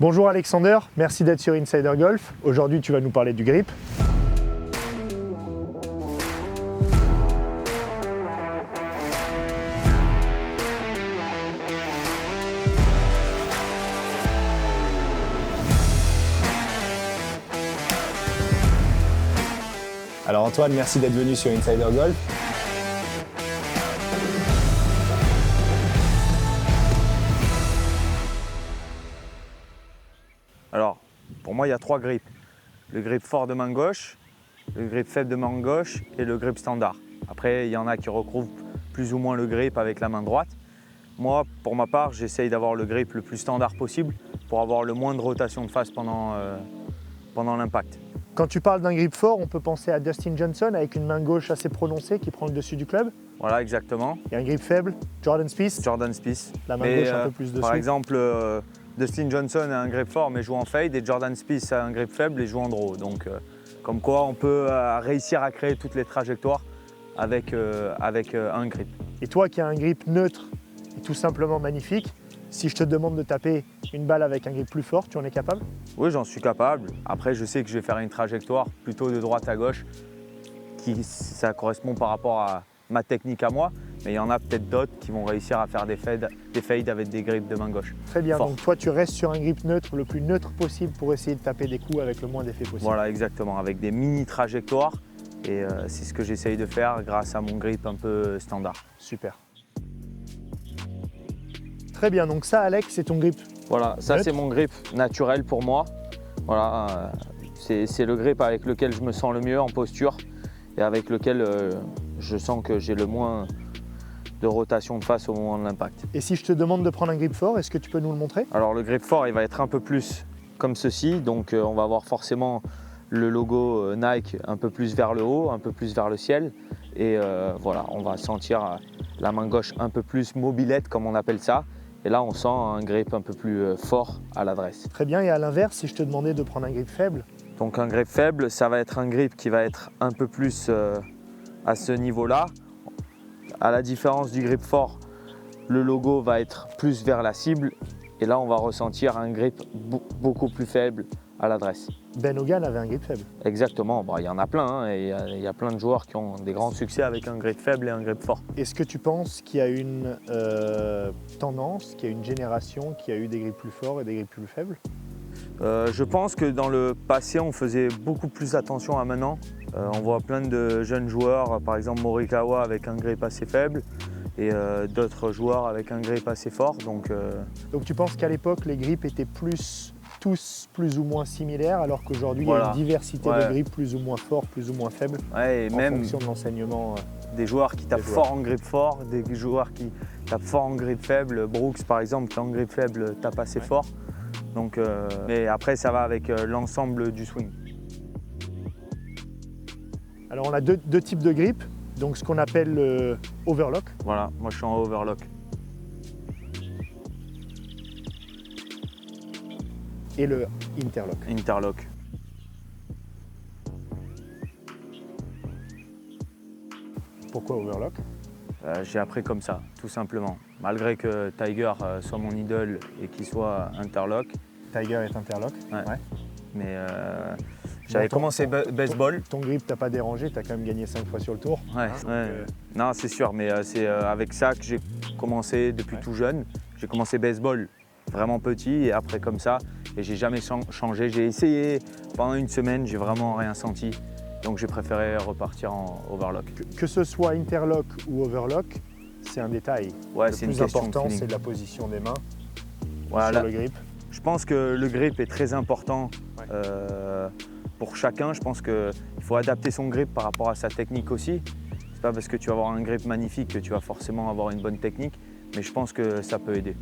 Bonjour Alexander, merci d'être sur Insider Golf. Aujourd'hui, tu vas nous parler du grip. Alors Antoine, merci d'être venu sur Insider Golf. Alors, pour moi, il y a trois grips. Le grip fort de main gauche, le grip faible de main gauche et le grip standard. Après, il y en a qui recouvrent plus ou moins le grip avec la main droite. Moi, pour ma part, j'essaye d'avoir le grip le plus standard possible pour avoir le moins de rotation de face pendant l'impact. Quand tu parles d'un grip fort, on peut penser à Dustin Johnson avec une main gauche assez prononcée qui prend le dessus du club. Voilà, exactement. Et un grip faible, Jordan Spieth. Jordan Spieth. La main gauche un peu plus dessous. Par exemple, Dustin Johnson a un grip fort mais joue en fade et Jordan Spieth a un grip faible et joue en draw. Donc, comme quoi, on peut réussir à créer toutes les trajectoires avec un grip. Et toi qui as un grip neutre et tout simplement magnifique, si je te demande de taper une balle avec un grip plus fort, tu en es capable? Oui, j'en suis capable. Après, je sais que je vais faire une trajectoire plutôt de droite à gauche, ça correspond par rapport à ma technique à moi, mais il y en a peut-être d'autres qui vont réussir à faire des fades avec des grips de main gauche. Très bien, Fort. donc toi tu restes sur un grip neutre, le plus neutre possible pour essayer de taper des coups avec le moins d'effet possible. Voilà, exactement, avec des mini trajectoires, et c'est ce que j'essaye de faire grâce à mon grip un peu standard. Super. Très bien, donc ça Alex, c'est ton grip. Voilà, ça Neutre. c'est mon grip naturel pour moi. Voilà, c'est le grip avec lequel je me sens le mieux en posture et avec lequel je sens que j'ai le moins de rotation de face au moment de l'impact. Et si je te demande de prendre un grip fort, est-ce que tu peux nous le montrer? Alors le grip fort, il va être un peu plus comme ceci, donc on va avoir forcément le logo Nike un peu plus vers le haut, un peu plus vers le ciel, et voilà, on va sentir la main gauche un peu plus mobilette comme on appelle ça. Et là, on sent un grip un peu plus fort à l'adresse. Très bien, et à l'inverse, si je te demandais de prendre un grip faible? Donc un grip faible, ça va être un grip qui va être un peu plus à ce niveau-là. À la différence du grip fort, le logo va être plus vers la cible. Et là, on va ressentir un grip beaucoup plus faible à l'adresse. Ben Hogan avait un grip faible. Exactement, bon, il y en a plein, hein, et il y a plein de joueurs qui ont des grands succès avec un grip faible et un grip fort. Est-ce que tu penses qu'il y a une tendance, qu'il y a une génération qui a eu des grips plus forts et des grips plus faibles? Je pense que dans le passé, on faisait beaucoup plus attention à maintenant. On voit plein de jeunes joueurs, par exemple Morikawa avec un grip assez faible et d'autres joueurs avec un grip assez fort. Donc tu penses qu'à l'époque, les grips étaient tous plus ou moins similaires, alors qu'aujourd'hui, il y a une diversité de grips plus ou moins forts, plus ou moins faibles, et en même fonction de l'enseignement. des joueurs qui tapent fort en grip fort, des joueurs qui tapent fort en grip faible. Brooks, par exemple, qui en grip faible tape assez fort. Donc, mais après, ça va avec l'ensemble du swing. Alors, on a deux types de grips. Donc, ce qu'on appelle le overlock. Voilà, moi je suis en overlock. Et le interlock. Interlock. Pourquoi overlock? J'ai appris comme ça, tout simplement. Malgré que Tiger soit mon idole et qu'il soit interlock. Tiger est interlock. Ouais. Mais j'avais commencé baseball. Ton grip t'a pas dérangé, t'as quand même gagné 5 fois sur le tour. Ouais, non, c'est sûr, mais c'est avec ça que j'ai commencé depuis tout jeune. J'ai commencé baseball vraiment petit et après comme ça, et j'ai jamais changé. J'ai essayé pendant une semaine, j'ai vraiment rien senti. Donc j'ai préféré repartir en overlock. Que ce soit interlock ou overlock, c'est un détail. Ouais, le c'est une plus question important, de feeling. c'est de la position des mains Voilà. sur le grip. Je pense que le grip est très important pour chacun. Je pense qu'il faut adapter son grip par rapport à sa technique aussi. C'est pas parce que tu vas avoir un grip magnifique que tu vas forcément avoir une bonne technique, mais je pense que ça peut aider.